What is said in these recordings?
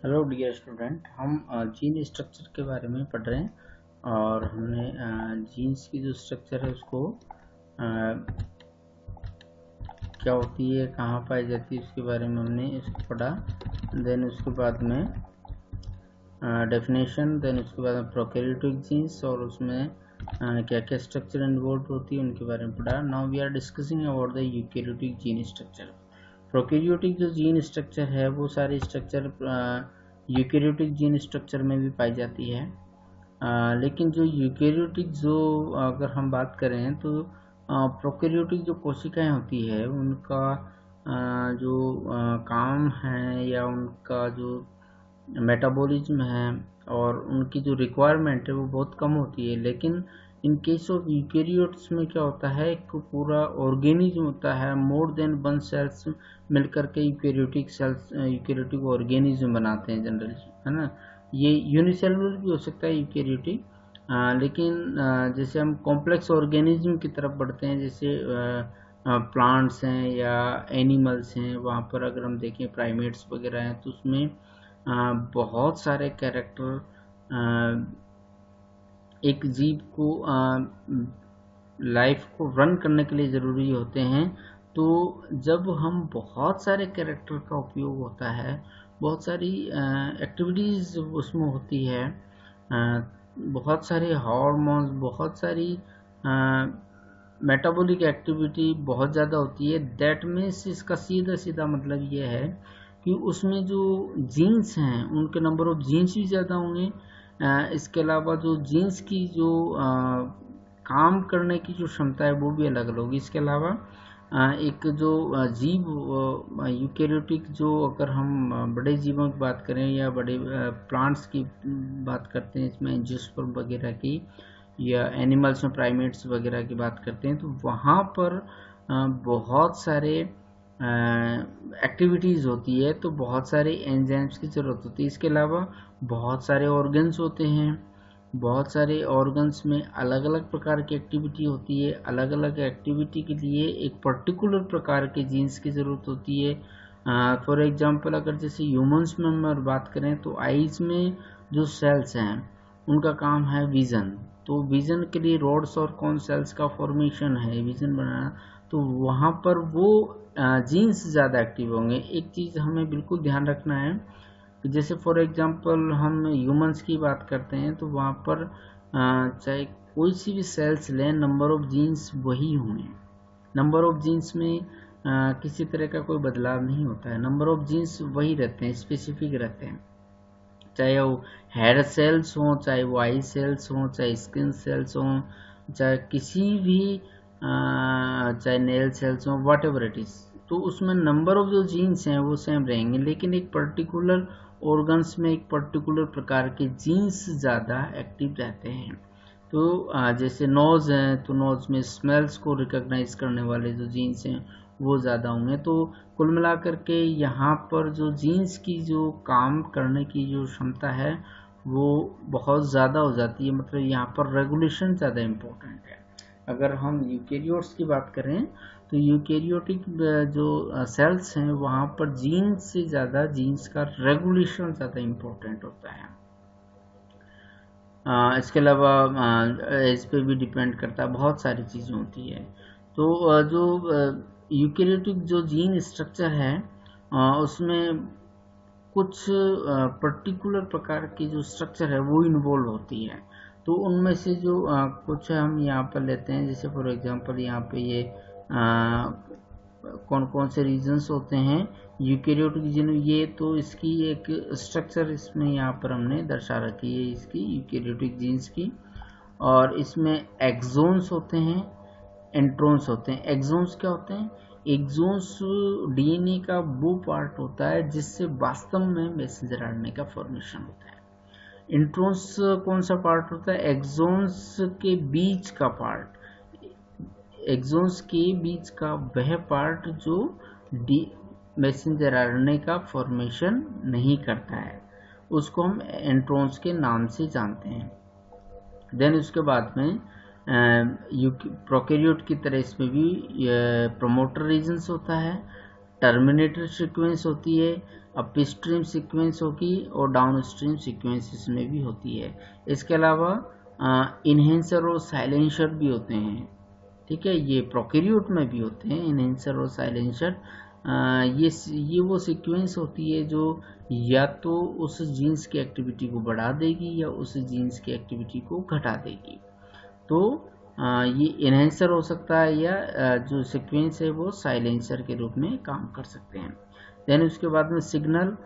Hello dear student, हम gene structure के बारे में पढ़ रहे हैं और हमने जीन्स की जो स्ट्रक्चर है उसको क्या होती है, कहाँ पाई जाती है, उसके बारे में हमने इसको पढ़ा। देन उसके बाद में डेफिनेशन, देन उसके बाद में प्रोकैरियोटिक जीन्स और उसमें क्या क्या स्ट्रक्चर इन्वॉल्व होती है उनके बारे में पढ़ा। Now we are discussing about the eukaryotic gene structure. Prokaryotic जो जीन स्ट्रक्चर है वो सारी स्ट्रक्चर यूकैरियोटिक जीन स्ट्रक्चर में भी पाई जाती है, लेकिन जो यूकैरियोटिक जो अगर हम बात करें तो प्रोकैरियोटिक जो कोशिकाएं होती है उनका जो काम है या उनका जो मेटाबॉलिज्म है और उनकी जो रिक्वायरमेंट है वो बहुत कम होती है। लेकिन इन केस ऑफ यूकैरियोट्स में क्या होता है, एक पूरा ऑर्गेनिज्म होता है, मोर देन वन सेल्स मिलकर के यूकैरियोटिक ऑर्गेनिज्म बनाते हैं जनरली, है ना। ये यूनिसेलुलर भी हो सकता है यूकैरियोटिक, लेकिन जैसे हम कॉम्प्लेक्स ऑर्गेनिज्म की तरफ बढ़ते हैं, जैसे प्लांट्स हैं या एनिमल्स हैं, वहाँ पर अगर हम देखें प्राइमेट्स वगैरह हैं तो उसमें बहुत सारे कैरेक्टर एक जीव को लाइफ को रन करने के लिए ज़रूरी होते हैं। तो जब हम बहुत सारे कैरेक्टर का उपयोग होता है, बहुत सारी एक्टिविटीज़ उसमें होती है, बहुत सारे हार्मोन्स, बहुत सारी मेटाबॉलिक एक्टिविटी बहुत ज़्यादा होती है। दैट मीन्स इसका सीधा सीधा मतलब ये है कि उसमें जो जीन्स हैं उनके नंबर ऑफ जीन्स भी ज़्यादा होंगे। इसके अलावा जो जीन्स की जो काम करने की जो क्षमता है वो भी अलग अलग होगी। इसके अलावा एक जो जीव यूकैरियोटिक, जो अगर हम बड़े जीवों की बात करें या बड़े प्लांट्स की बात करते हैं, इसमें एंजियोस्पर्म वगैरह की, या एनिमल्स में प्राइमेट्स वगैरह की बात करते हैं, तो वहाँ पर बहुत सारे एक्टिविटीज़ होती है, तो बहुत सारे एंजाइम्स की ज़रूरत होती है। इसके अलावा बहुत सारे ऑर्गन्स होते हैं, बहुत सारे ऑर्गन्स में अलग अलग प्रकार की एक्टिविटी होती है। अलग अलग एक्टिविटी के लिए एक पर्टिकुलर प्रकार के जीन्स की ज़रूरत होती है। फॉर एग्जांपल अगर जैसे ह्यूमंस में हम बात करें तो आईज में जो सेल्स हैं उनका काम है विज़न, तो विज़न के लिए रोड्स और कॉन सेल्स का फॉर्मेशन है, विज़न बनाना, तो वहाँ पर वो जीन्स ज़्यादा एक्टिव होंगे। एक चीज़ हमें बिल्कुल ध्यान रखना है, जैसे फॉर एग्जांपल हम ह्यूमंस की बात करते हैं तो वहाँ पर चाहे कोई सी भी सेल्स लें, नंबर ऑफ जीन्स वही होंगे। नंबर ऑफ जीन्स में किसी तरह का कोई बदलाव नहीं होता है, नंबर ऑफ जीन्स वही रहते हैं, स्पेसिफिक रहते हैं। चाहे वो हेयर सेल्स हों, चाहे वो आई सेल्स हों, चाहे स्किन सेल्स हों, चाहे किसी भी चाहे नेल सेल्स हों, वॉट एवर इट इज़, तो उसमें नंबर ऑफ जो जीन्स हैं वो सेम रहेंगे, लेकिन एक पर्टिकुलर ऑर्गन्स में एक पर्टिकुलर प्रकार के जीन्स ज़्यादा एक्टिव रहते हैं। तो जैसे नोज़ है तो नोज़ में स्मेल्स को रिकॉग्नाइज करने वाले जो जीन्स हैं वो ज़्यादा होंगे। तो कुल मिलाकर के यहाँ पर जो जीन्स की जो काम करने की जो क्षमता है वो बहुत ज़्यादा हो जाती है, मतलब यहाँ पर रेगुलेशन ज़्यादा इम्पोर्टेंट है। अगर हम यूकैरियोट्स की बात करें तो यूकैरियोटिक जो सेल्स हैं वहाँ पर जीन्स से ज़्यादा जीन्स का रेगुलेशन ज़्यादा इम्पोर्टेंट होता है। इसके अलावा एज पे भी डिपेंड करता है, बहुत सारी चीज़ें होती है। तो जो यूकैरियोटिक जो जीन स्ट्रक्चर है उसमें कुछ पर्टिकुलर प्रकार की जो स्ट्रक्चर है वो इन्वॉल्व होती है। तो उनमें से जो कुछ हम यहाँ पर लेते हैं, जैसे फॉर एग्जांपल यहाँ पे ये कौन कौन से रीजन्स होते हैं यूकैरियोटिक जीन, ये तो इसकी एक स्ट्रक्चर इसमें यहाँ पर हमने दर्शा रखी है इसकी यूकैरियोटिक जीन्स की। और इसमें एक्सोन्स होते हैं, इंट्रोन्स होते हैं। एक्सोन्स क्या होते हैं? एक्सोन्स डीएनए का वो पार्ट होता है जिससे वास्तव में मैसेंजर आरएनए का फॉर्मेशन होता है। इंट्रोन्स कौन सा पार्ट होता है? एक्सोन्स के बीच का पार्ट, एक्सोन्स के बीच का वह पार्ट जो मैसेंजर आरएनए का फॉर्मेशन नहीं करता है, उसको हम इंट्रोन्स के नाम से जानते हैं। देन उसके बाद में प्रोकैरियोट की तरह इसमें भी प्रमोटर रीजन्स होता है, टर्मिनेटर सीक्वेंस होती है, अपस्ट्रीम सीक्वेंस होगी और डाउनस्ट्रीम सीक्वेंस इसमें भी होती है। इसके अलावा इन्हेंसर और साइलेंसर भी होते हैं, ठीक है, ये प्रोकैरियोट में भी होते हैं इन्हेंसर और साइलेंसर। ये वो सीक्वेंस होती है जो या तो उस जीन्स की एक्टिविटी को बढ़ा देगी या उस जीन्स की एक्टिविटी को घटा देगी। तो ये इन्हेंसर हो सकता है या जो सीक्वेंस है वो साइलेंसर के रूप में काम कर सकते हैं। देन उसके बाद में signal,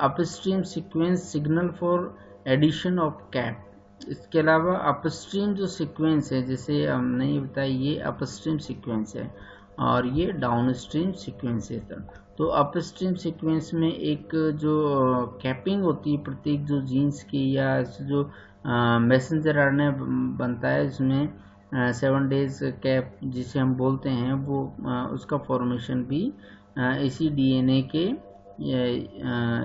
upstream sequence signal for addition of cap. इसके अलावा अपस्ट्रीम जो सीक्वेंस है, जैसे हमने ये बताया, ये अपस्ट्रीम सीक्वेंस है और ये डाउनस्ट्रीम सीक्वेंस है। तो अपस्ट्रीम सीक्वेंस में एक जो कैपिंग होती है प्रत्येक जो जीन्स की या जो मैसेंजर आरएनए बनता है, इसमें 7 डेज कैप जिसे हम बोलते हैं, वो उसका फॉर्मेशन भी इसी डीएनए के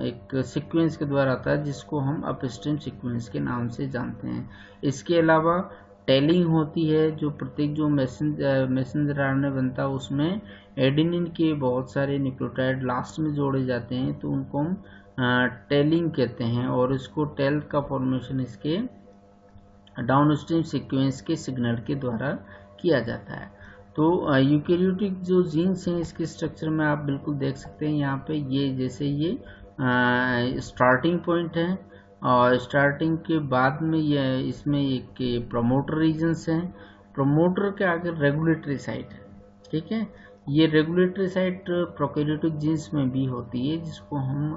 एक सीक्वेंस के द्वारा आता है, जिसको हम अपस्ट्रीम सीक्वेंस के नाम से जानते हैं। इसके अलावा टेलिंग होती है, जो प्रत्येक जो मैसेंजर आरएनए बनता है उसमें एडेनिन के बहुत सारे न्यूक्लियोटाइड लास्ट में जोड़े जाते हैं, तो उनको हम टेलिंग कहते हैं और इसको टेल का फॉर्मेशन इसके डाउनस्ट्रीम सीक्वेंस के सिग्नल के द्वारा किया जाता है। तो यूकेरियोटिक जो जीन्स हैं इसके स्ट्रक्चर में आप बिल्कुल देख सकते हैं यहाँ पे, ये जैसे ये स्टार्टिंग पॉइंट है और स्टार्टिंग के बाद में ये इसमें एक प्रमोटर रीजन्स हैं, प्रमोटर के आगे रेगुलेटरी साइट है, ठीक है। ये रेगुलेटरी साइट प्रोकैरियोटिक जीन्स में भी होती है, जिसको हम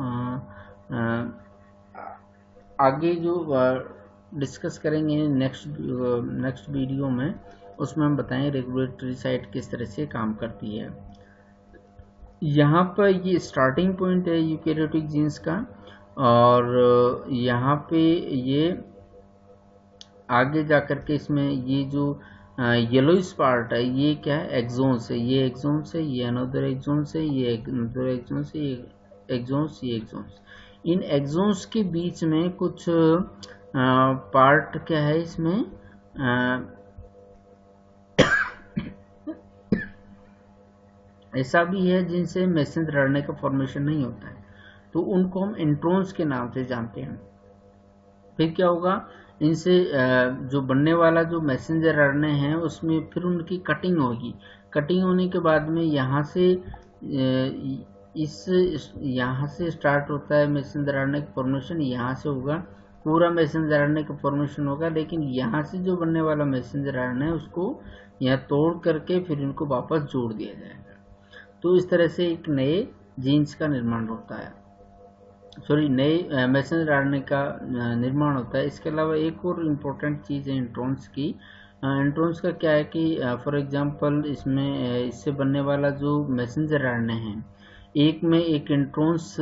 आगे जो डिस्कस करेंगे नेक्स्ट वीडियो में, उसमें हम बताएं रेगुलेटरी साइट किस तरह से काम करती है। यहाँ पर ये स्टार्टिंग पॉइंट है यूकेरियोटिक जीन्स का और यहाँ पे ये आगे जाकर के इसमें ये जो येलोइश पार्ट है, ये क्या है, एक्सोन्स है, ये एक्सोन्स है, ये अनदर एक्सोन्स है, ये अनदर एक्सोन्स है, ये एक्सोन्स, ये एक्सोन्स। इन एक्सोन्स के बीच में कुछ पार्ट क्या है इसमें ऐसा भी है जिनसे मैसेंजर आरएनए का फॉर्मेशन नहीं होता है, तो उनको हम इंट्रोन्स के नाम से जानते हैं। फिर क्या होगा, इनसे जो बनने वाला जो मैसेंजर आरएनए है उसमें फिर उनकी कटिंग होगी। कटिंग होने के बाद में यहाँ से यहाँ से स्टार्ट होता है मैसेंजर आरएनए का फॉर्मेशन, यहाँ से होगा पूरा मैसेंजर आरएनए का फॉर्मेशन होगा, लेकिन यहाँ से जो बनने वाला मैसेंजर आरएनए है उसको यहाँ तोड़ करके फिर इनको वापस जोड़ दिया जाएगा। तो इस तरह से एक नए जीन्स का निर्माण होता है, सॉरी नए मैसेंजर आरएनए का निर्माण होता है। इसके अलावा एक और इम्पोर्टेंट चीज़ है इंट्रोन्स की। इंट्रोन्स का क्या है कि फॉर एग्जांपल इसमें इससे बनने वाला जो मैसेंजर आरएनए है, एक में एक इंट्रोन्स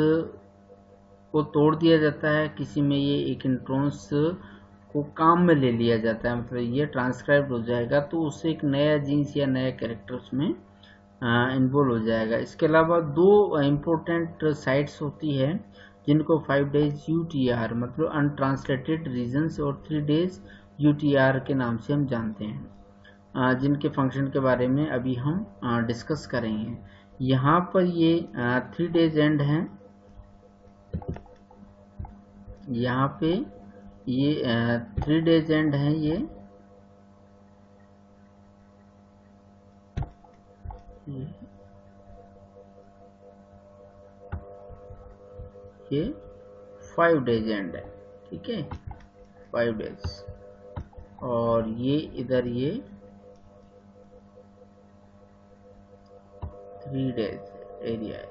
को तोड़ दिया जाता है, किसी में ये एक इंट्रोन्स को काम में ले लिया जाता है, मतलब ये ट्रांसक्राइब हो जाएगा, तो उससे एक नया जीन्स या नया कैरेक्टर उसमें इन्वॉल्व हो जाएगा। इसके अलावा दो इम्पोर्टेंट साइट्स होती है जिनको 5 डेज यूटीआर मतलब अनट्रांसलेटेड रीजन्स और 3 डेज यूटीआर के नाम से हम जानते हैं, जिनके फंक्शन के बारे में अभी हम डिस्कस करेंगे। यहाँ पर ये 3 डेज एंड हैं, यहाँ पे ये 3 डेज एंड हैं, ये 5 डेज एंड है, ठीक है, 5 डेज, और ये इधर ये 3 डेज एरिया है।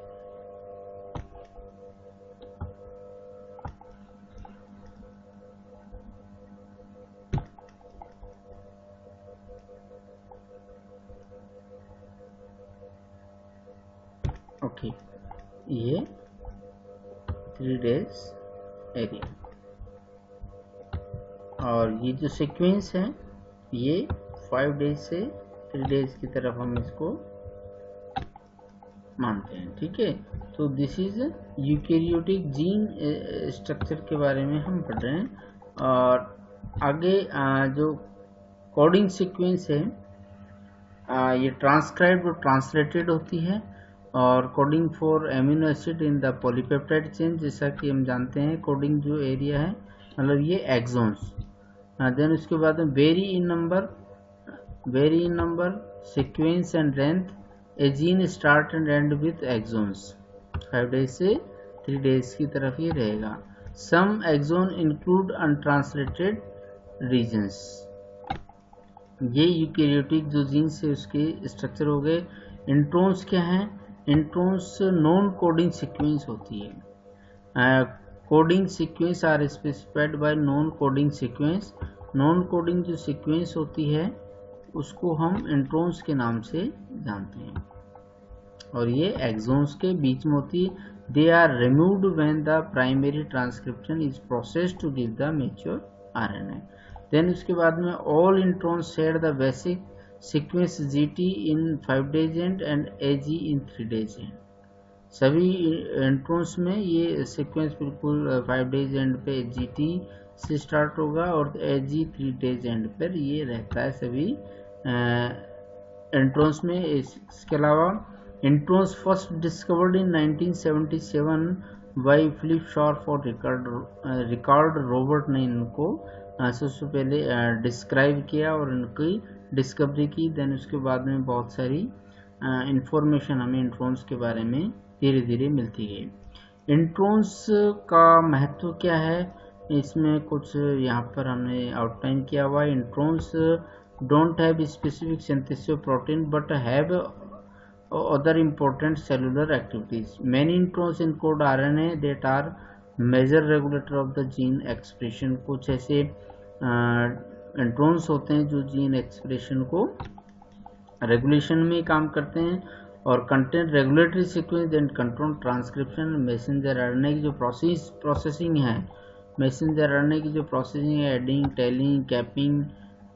ओके, ये 3 डेज एरिया, और ये जो सीक्वेंस है ये 5 डेज से 3 डेज की तरफ हम इसको मानते हैं, ठीक है। तो this is eukaryotic gene structure के बारे में हम पढ़ रहे हैं, और आगे जो कोडिंग सीक्वेंस है ये ट्रांसक्राइब्ड और ट्रांसलेटेड होती है, और coding for amino acid in the polypeptide chain, जैसा कि हम जानते हैं कोडिंग जो एरिया है मतलब ये एक्सॉन्स। देन उसके बाद में vary in number sequence and length, a gene start and end with exons. 5 days से 3 डेज की तरफ ये रहेगा। Some exon include untranslated regions, ये यूकैरियोटिक जो जीन्स है उसके स्ट्रक्चर हो गए। इंट्रोन्स क्या है? इंट्रोन्स नॉन कोडिंग सीक्वेंस होती है। Coding sequence are specified by non coding sequence. Non coding जो सीक्वेंस होती है उसको हम इंट्रोन्स के नाम से जानते हैं, और ये एक्सॉन्स के बीच में होती है। They are removed when the primary transcription is processed to give the mature RNA. Then उसके बाद में all introns share the basic sequence GT in 5 days end AG in 3 days end. सभी इंट्रोन्स में ये सीक्वेंस बिल्कुल 5 days end पे GT से start होगा और AG 3 days एंड पर ये रहता है सभी इंट्रोन्स में। इसके अलावा introns first discovered in 1977 by Philip Sharp और रिकार्ड रॉबर्ट ने इनको सबसे पहले डिस्क्राइब किया और इनकी डिस्कवरी की। देन उसके बाद में बहुत सारी इंफॉर्मेशन हमें इंट्रोन्स के बारे में धीरे धीरे मिलती गई। इंट्रोन्स का महत्व क्या है, इसमें कुछ यहाँ पर हमने आउटलाइन किया हुआ है। Introns don't have specific synthesis of protein but have other important cellular activities. Many introns encode RNA that are major regulator of the gene expression. कुछ ऐसे इंट्रोन्स होते हैं जो जीन एक्सप्रेशन को रेगुलेशन में काम करते हैं, और content regulatory sequence and control transcription. Messenger RNA की जो प्रोसेसिंग है, मैसेंजर आरएनए की जो प्रोसेसिंग है, एडिंग, टेलिंग, कैपिंग,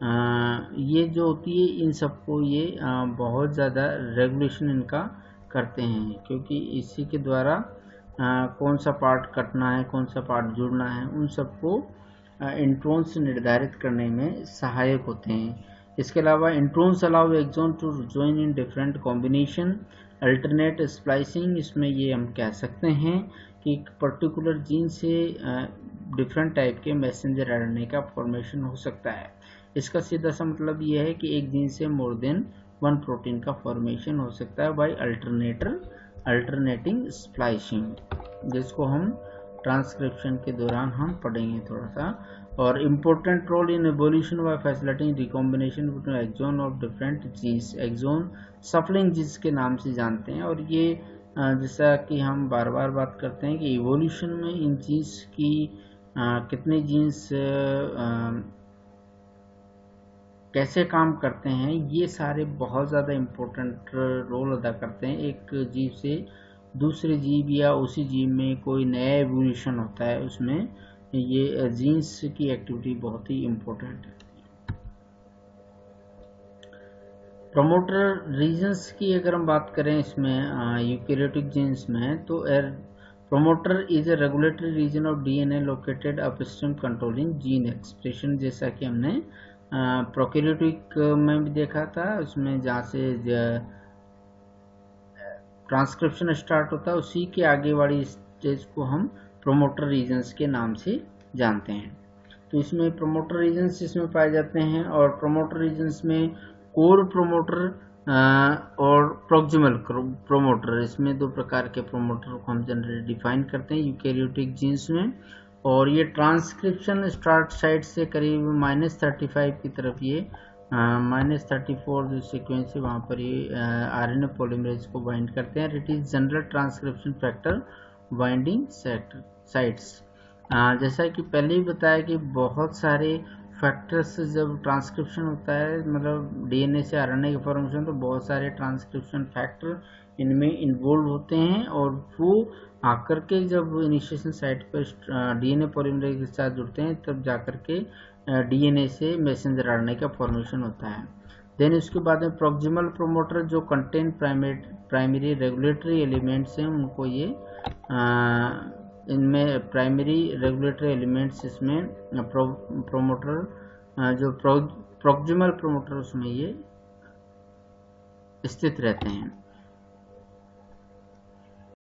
ये जो होती है इन सबको ये बहुत ज़्यादा रेगुलेशन इनका करते हैं, क्योंकि इसी के द्वारा कौन सा पार्ट कटना है, कौन सा पार्ट जुड़ना है, उन सबको इंट्रोन्स निर्धारित करने में सहायक होते हैं। इसके अलावा introns allow exon to join in different combination, alternate splicing. इसमें ये हम कह सकते हैं कि एक पर्टिकुलर जीन से डिफरेंट टाइप के मैसेंजर आरएनए का फॉर्मेशन हो सकता है। इसका सीधा सा मतलब यह है कि एक जीन से मोर देन 1 प्रोटीन का फॉर्मेशन हो सकता है बाय अल्टरनेटिंग स्प्लाइसिंग, जिसको हम ट्रांसक्रिप्शन के दौरान हम पढ़ेंगे थोड़ा सा। और important role in evolution by facilitating recombination between exon of different genes. Exon shuffling genes के नाम से जानते हैं, और ये जैसा कि हम बार बार बात करते हैं कि इवोल्यूशन में इन जीन्स की कितने जीन्स कैसे काम करते हैं, ये सारे बहुत ज़्यादा इम्पोर्टेंट रोल अदा करते हैं। एक जीव से दूसरे जीव या उसी जीव में कोई नया एवोल्यूशन होता है, उसमें ये जीन्स की एक्टिविटी बहुत ही इम्पोर्टेंट है। प्रमोटर रीजन्स की अगर हम बात करें इसमें यूकैरियोटिक जीन्स में, तो promoter is a regulatory region of DNA located upstream controlling gene expression, जैसा कि हमने प्रोकैरियोटिक में भी देखा था। उसमें जहाँ से ट्रांसक्रिप्शन स्टार्ट होता है उसी के आगे वाली स्टेज को हम प्रोमोटर रीजन्स के नाम से जानते हैं। तो इसमें प्रोमोटर रीजन्स इसमें पाए जाते हैं, और प्रोमोटर रीजन्स में कोर प्रोमोटर और प्रॉक्सिमल प्रोमोटर, इसमें 2 प्रकार के प्रोमोटर को हम जनरली डिफाइन करते हैं यूकैरियोटिक जीन्स में। और ये ट्रांसक्रिप्शन स्टार्ट साइट से करीब -35 की तरफ ये -34 जो सीक्वेंस है वहाँ पर ये आरएनए पॉलीमरेज को बाइंड करते हैं। It is general transcription factor binding sites. जैसा कि पहले ही बताया कि बहुत सारे फैक्टर्स जब ट्रांसक्रिप्शन होता है, मतलब DNA से आरएनए की फॉर्मेशन, तो बहुत सारे ट्रांसक्रिप्शन फैक्टर इनमें इन्वॉल्व होते हैं, और वो आकर के जब इनिशिएशन साइट पर DNA पॉलीमरेज के साथ जुड़ते हैं तब जाकर के DNA से मैसेंजर आरएनए का फॉर्मेशन होता है। देन उसके बाद में प्रॉक्सिमल प्रोमोटर जो कंटेन प्राइमरी रेगुलेटरी एलिमेंट्स हैं, उनको ये इनमें प्राइमरी रेगुलेटरी एलिमेंट्स इसमें प्रोमोटर जो प्रॉक्सिमल प्रोमोटर उसमें ये स्थित रहते हैं।